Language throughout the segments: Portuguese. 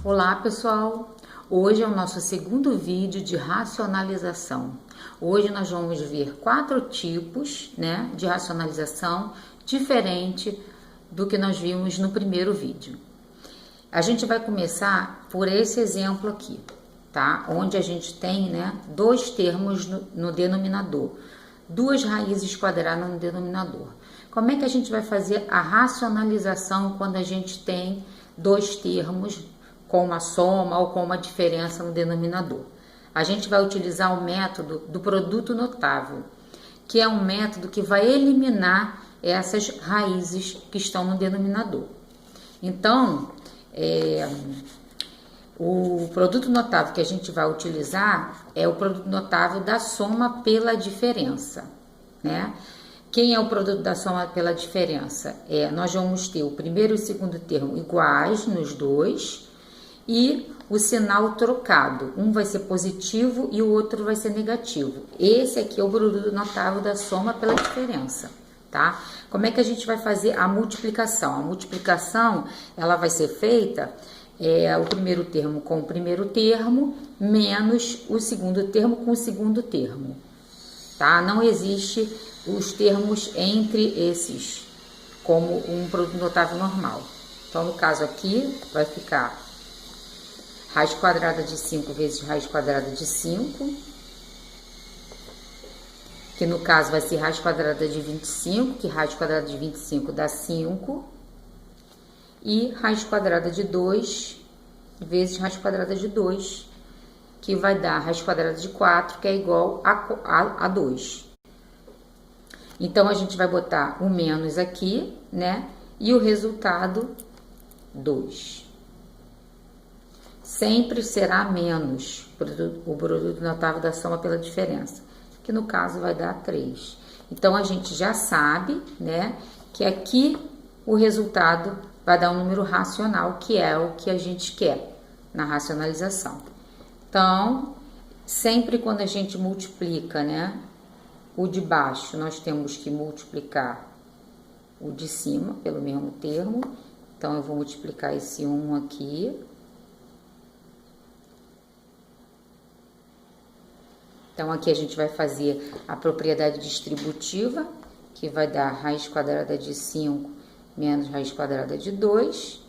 Olá pessoal, hoje é o nosso segundo vídeo de racionalização. Hoje nós vamos ver 4 tipos, de racionalização diferente do que nós vimos no primeiro vídeo. A gente vai começar por esse exemplo aqui, tá? Onde a gente tem, dois termos no denominador, duas raízes quadradas no denominador. Como é que a gente vai fazer a racionalização quando a gente tem dois termos com uma soma ou com uma diferença no denominador? A gente vai utilizar o método do produto notável, que é um método que vai eliminar essas raízes que estão no denominador. Então, o produto notável que a gente vai utilizar é o produto notável da soma pela diferença, Quem é o produto da soma pela diferença? Nós vamos ter o primeiro e o segundo termo iguais nos dois e o sinal trocado. Um vai ser positivo e o outro vai ser negativo. Esse aqui é o produto notável da soma pela diferença, tá? Como é que a gente vai fazer a multiplicação? A multiplicação, ela vai ser feita o primeiro termo com o primeiro termo menos o segundo termo com o segundo termo, tá? Não existe os termos entre esses, como um produto notável normal. Então, no caso aqui, vai ficar raiz quadrada de 5 vezes raiz quadrada de 5, que no caso vai ser raiz quadrada de 25, que raiz quadrada de 25 dá 5, e raiz quadrada de 2 vezes raiz quadrada de 2, que vai dar raiz quadrada de 4, que é igual a 2. Então, a gente vai botar o menos aqui, e o resultado 2. Sempre será menos o produto notável da soma pela diferença, que no caso vai dar 3. Então, a gente já sabe, que aqui o resultado vai dar um número racional, que é o que a gente quer na racionalização. Então, sempre quando a gente multiplica, o de baixo, nós temos que multiplicar o de cima pelo mesmo termo. Então, eu vou multiplicar esse 1 aqui. Então, aqui a gente vai fazer a propriedade distributiva, que vai dar raiz quadrada de 5 menos raiz quadrada de 2.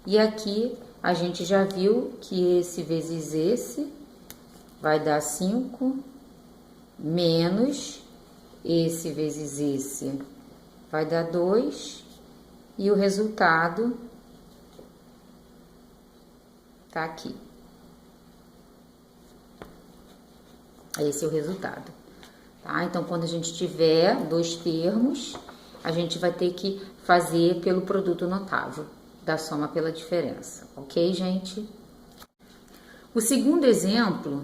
E aqui a gente já viu que esse vezes esse vai dar 5 menos esse vezes esse vai dar 2, e o resultado tá aqui. Esse é o resultado, tá? Então, quando a gente tiver dois termos, a gente vai ter que fazer pelo produto notável da soma pela diferença, ok, gente? O segundo exemplo,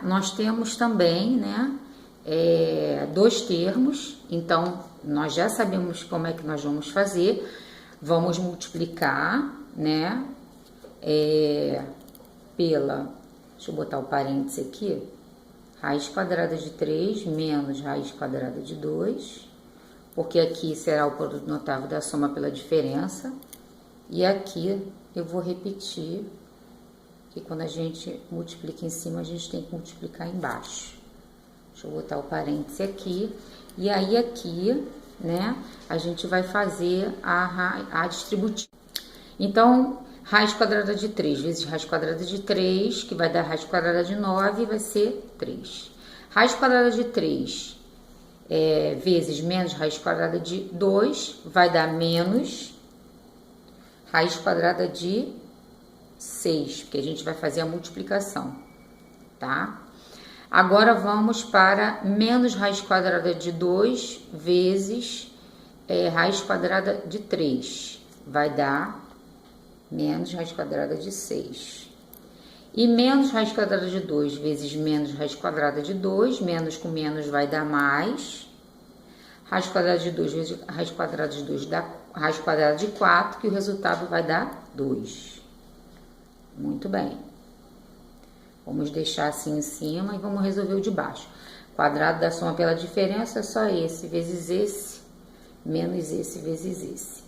nós temos também, dois termos. Então, nós já sabemos como é que nós vamos fazer. Vamos multiplicar, deixa eu botar o parênteses aqui, raiz quadrada de 3 menos raiz quadrada de 2, porque aqui será o produto notável da soma pela diferença. E aqui eu vou repetir que quando a gente multiplica em cima, a gente tem que multiplicar embaixo. Deixa eu botar o parêntese aqui. E aí aqui, a gente vai fazer a distributiva. Então, raiz quadrada de 3 vezes raiz quadrada de 3, que vai dar raiz quadrada de 9, vai ser 3. Raiz quadrada de 3 vezes menos raiz quadrada de 2, vai dar menos raiz quadrada de 6, porque a gente vai fazer a multiplicação, tá? Agora, vamos para menos raiz quadrada de 2 vezes raiz quadrada de 3. Vai dar menos raiz quadrada de 6. E menos raiz quadrada de 2 vezes menos raiz quadrada de 2. Menos com menos vai dar mais. Raiz quadrada de 2 vezes raiz quadrada de 2 dá raiz quadrada de 4, que o resultado vai dar 2. Muito bem. Vamos deixar assim em cima e vamos resolver o de baixo. Quadrado da soma pela diferença é só esse vezes esse, menos esse vezes esse.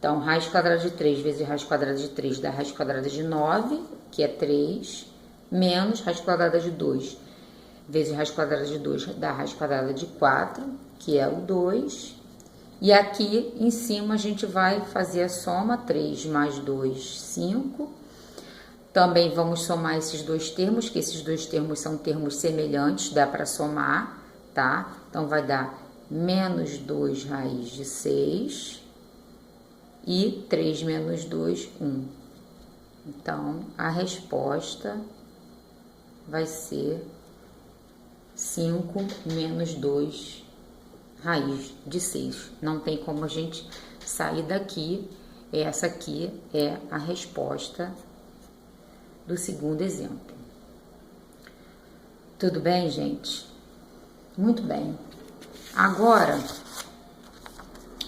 Então, raiz quadrada de 3 vezes raiz quadrada de 3 dá raiz quadrada de 9, que é 3, menos raiz quadrada de 2 vezes raiz quadrada de 2 dá raiz quadrada de 4, que é o 2. E aqui em cima a gente vai fazer a soma, 3 mais 2, 5. Também vamos somar esses dois termos, que esses dois termos são termos semelhantes, dá para somar, tá? Então, vai dar menos 2 raiz de 6 e 3 menos 2, 1. Então, a resposta vai ser 5 menos 2 raiz de 6. Não tem como a gente sair daqui. Essa aqui é a resposta do segundo exemplo. Tudo bem, gente? Muito bem. Agora,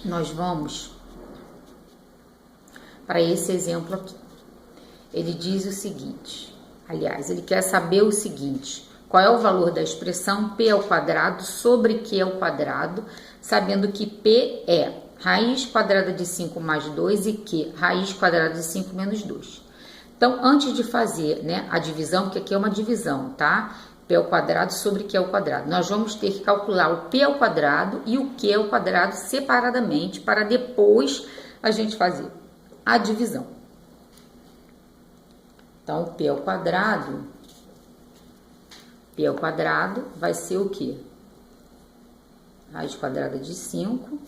nós vamos para esse exemplo aqui. Ele diz o seguinte, aliás, ele quer saber o seguinte: qual é o valor da expressão p ao quadrado sobre q ao quadrado, sabendo que p é raiz quadrada de 5 mais 2 e q, raiz quadrada de 5 menos 2. Então, antes de fazer, né, a divisão, porque aqui é uma divisão, tá? P ao quadrado sobre q ao quadrado. Nós vamos ter que calcular o p ao quadrado e o q ao quadrado separadamente, para depois a gente fazer a divisão. Então, o p ao quadrado vai ser o quê? Raiz quadrada de 5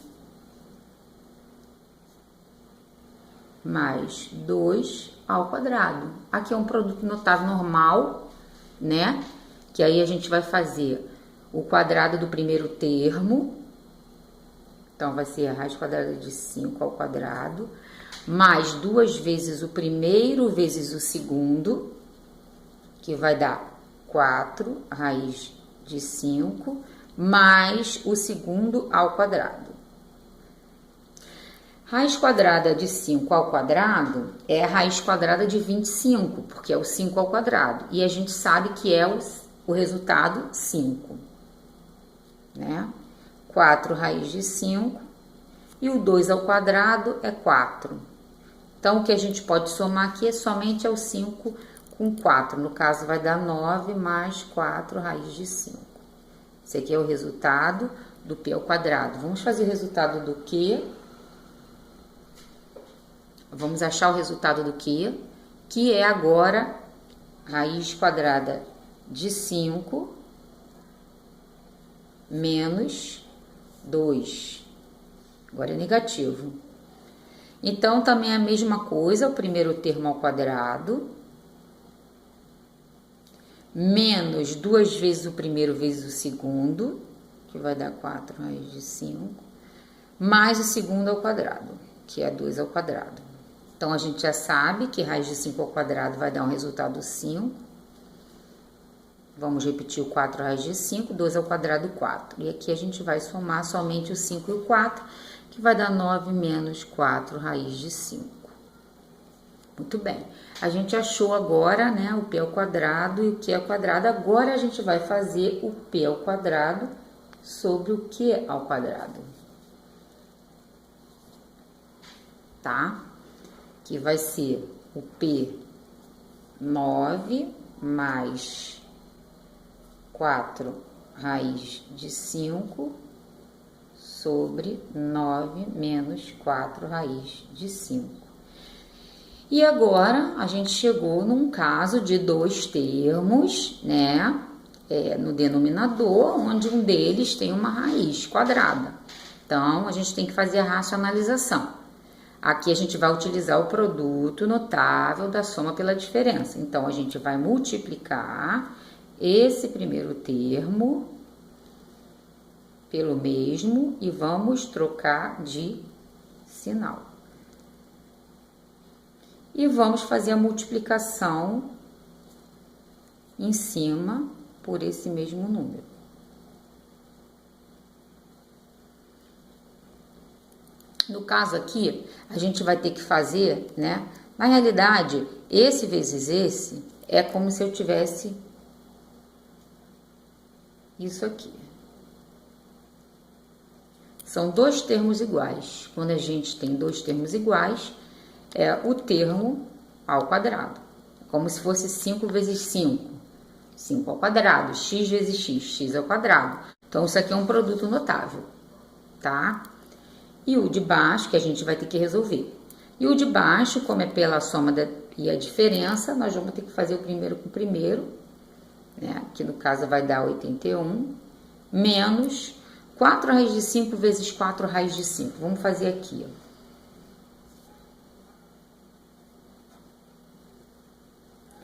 mais 2 ao quadrado. Aqui é um produto notável normal, né? Que aí a gente vai fazer o quadrado do primeiro termo. Então, vai ser a raiz quadrada de 5 ao quadrado, mais 2 vezes o primeiro vezes o segundo, que vai dar 4 raiz de 5, mais o segundo ao quadrado. Raiz quadrada de 5 ao quadrado é a raiz quadrada de 25, porque é o 5 ao quadrado. E a gente sabe que é o resultado 5, né? 4 raiz de 5 e o 2 ao quadrado é 4. Então, o que a gente pode somar aqui é somente o 5 com 4. No caso, vai dar 9 mais 4 raiz de 5. Esse aqui é o resultado do p ao quadrado. Vamos fazer o resultado do q. Vamos achar o resultado do q, que é agora raiz quadrada de 5 menos 2. Agora é negativo. Então, também é a mesma coisa, o primeiro termo ao quadrado, menos 2 vezes o primeiro vezes o segundo, que vai dar 4 raiz de 5, mais o segundo ao quadrado, que é 2 ao quadrado. Então, a gente já sabe que raiz de 5 ao quadrado vai dar um resultado 5. Vamos repetir o 4 raiz de 5, 2 ao quadrado, 4. E aqui a gente vai somar somente o 5 e o 4, que vai dar 9 menos 4 raiz de 5. Muito bem. A gente achou agora, né, o p ao quadrado e o q ao quadrado. Agora a gente vai fazer o p ao quadrado sobre o q ao quadrado. Tá? Que vai ser o p 9 mais 4 raiz de 5 sobre 9 menos 4 raiz de 5. E agora, a gente chegou num caso de dois termos, né, no denominador, onde um deles tem uma raiz quadrada. Então, a gente tem que fazer a racionalização. Aqui a gente vai utilizar o produto notável da soma pela diferença. Então, a gente vai multiplicar esse primeiro termo pelo mesmo e vamos trocar de sinal. E vamos fazer a multiplicação em cima por esse mesmo número. No caso aqui, a gente vai ter que fazer, né? Na realidade, esse vezes esse é como se eu tivesse isso aqui. São dois termos iguais. Quando a gente tem dois termos iguais, é o termo ao quadrado. Como se fosse 5 vezes 5. 5 ao quadrado, x vezes x, x ao quadrado. Então, isso aqui é um produto notável, tá? E o de baixo, que a gente vai ter que resolver. E o de baixo, como é pela soma e a diferença, nós vamos ter que fazer o primeiro com o primeiro, né? Que no caso vai dar 81, menos 4 raiz de 5 vezes 4 raiz de 5. Vamos fazer aqui, ó.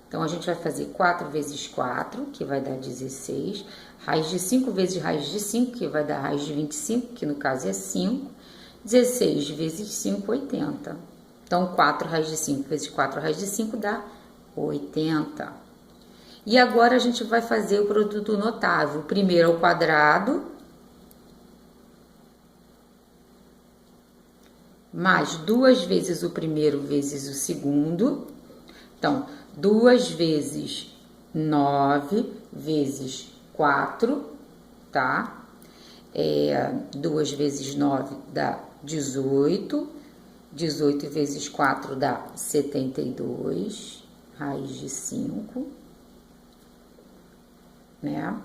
Então, a gente vai fazer 4 vezes 4, que vai dar 16. Raiz de 5 vezes raiz de 5, que vai dar raiz de 25, que no caso é 5. 16 vezes 5, 80. Então, 4 raiz de 5 vezes 4 raiz de 5 dá 80. E agora, a gente vai fazer o produto notável. Primeiro ao quadrado, mais 2 vezes o primeiro vezes o segundo. Então, 2 vezes 9 vezes 4, tá? 2 vezes 9 dá 18. 18 vezes 4 dá 72, raiz de 5, né?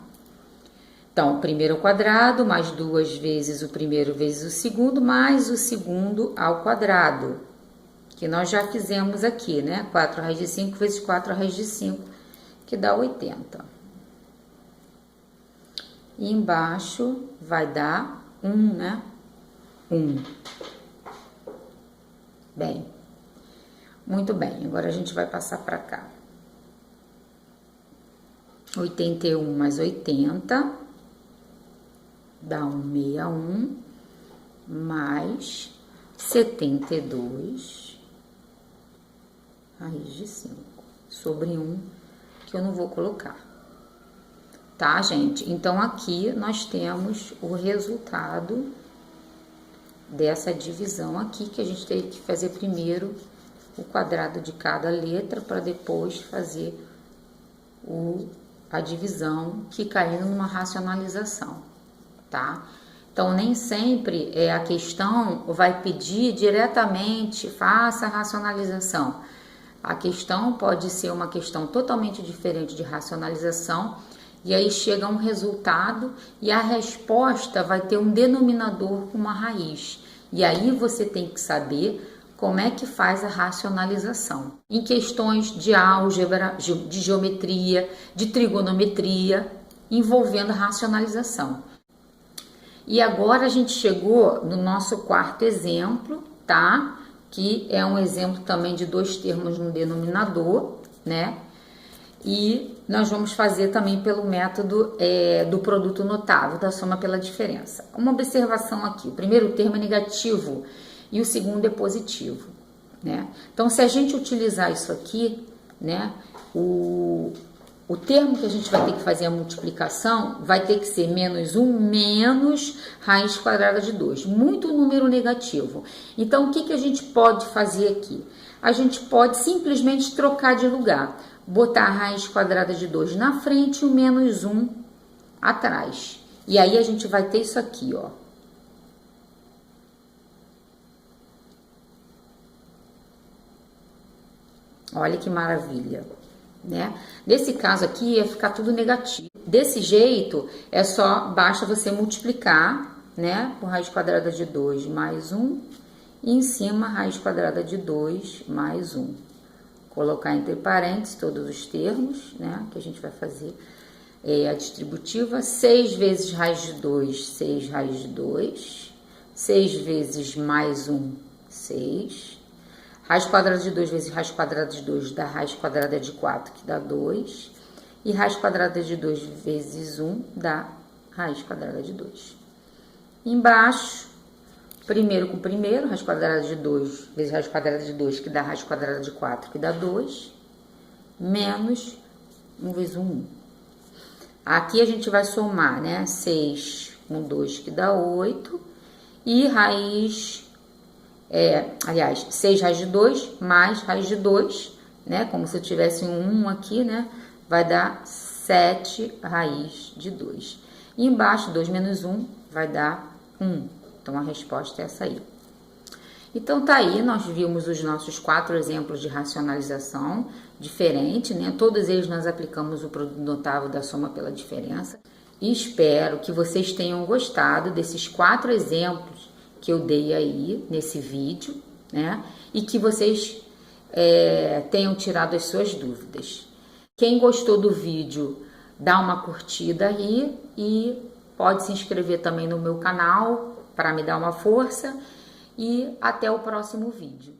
Então, primeiro ao quadrado, mais 2 vezes o primeiro vezes o segundo, mais o segundo ao quadrado, que nós já fizemos aqui, né? 4 raiz de 5 vezes 4 raiz de 5, que dá 80. E embaixo vai dar 1, né? 1. Bem, muito bem. Agora a gente vai passar para cá. 81 mais 80 dá 161, mais 72 raiz de 5 sobre 1, que eu não vou colocar. Tá, gente? Então, aqui nós temos o resultado dessa divisão aqui, que a gente teve que fazer primeiro o quadrado de cada letra, para depois fazer a divisão, que caiu numa racionalização, tá? Então, nem sempre a questão vai pedir diretamente, faça a racionalização. A questão pode ser uma questão totalmente diferente de racionalização, e aí chega um resultado e a resposta vai ter um denominador com uma raiz. E aí você tem que saber como é que faz a racionalização. Em questões de álgebra, de geometria, de trigonometria, envolvendo a racionalização. E agora a gente chegou no nosso quarto exemplo, tá? Que é um exemplo também de dois termos no denominador, né? E nós vamos fazer também pelo método do produto notável, da soma pela diferença. Uma observação aqui: o primeiro termo é negativo e o segundo é positivo, né? Então, se a gente utilizar isso aqui, né, o termo que a gente vai ter que fazer a multiplicação vai ter que ser menos 1 menos raiz quadrada de 2. Muito número negativo. Então, o que a gente pode fazer aqui? A gente pode simplesmente trocar de lugar. Botar a raiz quadrada de 2 na frente e o menos 1 atrás. E aí, a gente vai ter isso aqui, ó. Olha que maravilha, né? Nesse caso aqui, ia ficar tudo negativo. Desse jeito, basta você multiplicar, né? Por raiz quadrada de 2 mais 1. E em cima, raiz quadrada de 2 mais 1. Colocar entre parênteses todos os termos, né? Que a gente vai fazer a distributiva. 6 vezes raiz de 2, 6 raiz de 2. 6 vezes mais 1, 6. Raiz quadrada de 2 vezes raiz quadrada de 2 dá raiz quadrada de 4, que dá 2. E raiz quadrada de 2 vezes 1 dá raiz quadrada de 2. Embaixo, primeiro com primeiro, raiz quadrada de 2 vezes raiz quadrada de 2, que dá raiz quadrada de 4, que dá 2. Menos 1 vezes 1, 1. Aqui a gente vai somar, né? 6 com 2, que dá 8. E raiz... 6 raiz de 2 mais raiz de 2, né? Como se eu tivesse um 1 aqui, né? Vai dar 7 raiz de 2. E embaixo, 2 menos 1 vai dar 1. Então, a resposta é essa aí. Então, tá aí, nós vimos os nossos 4 exemplos de racionalização diferente, né? Todos eles nós aplicamos o produto notável da soma pela diferença. E espero que vocês tenham gostado desses 4 exemplos que eu dei aí nesse vídeo, né? E que vocês tenham tirado as suas dúvidas. Quem gostou do vídeo, dá uma curtida aí e pode se inscrever também no meu canal para me dar uma força. E até o próximo vídeo.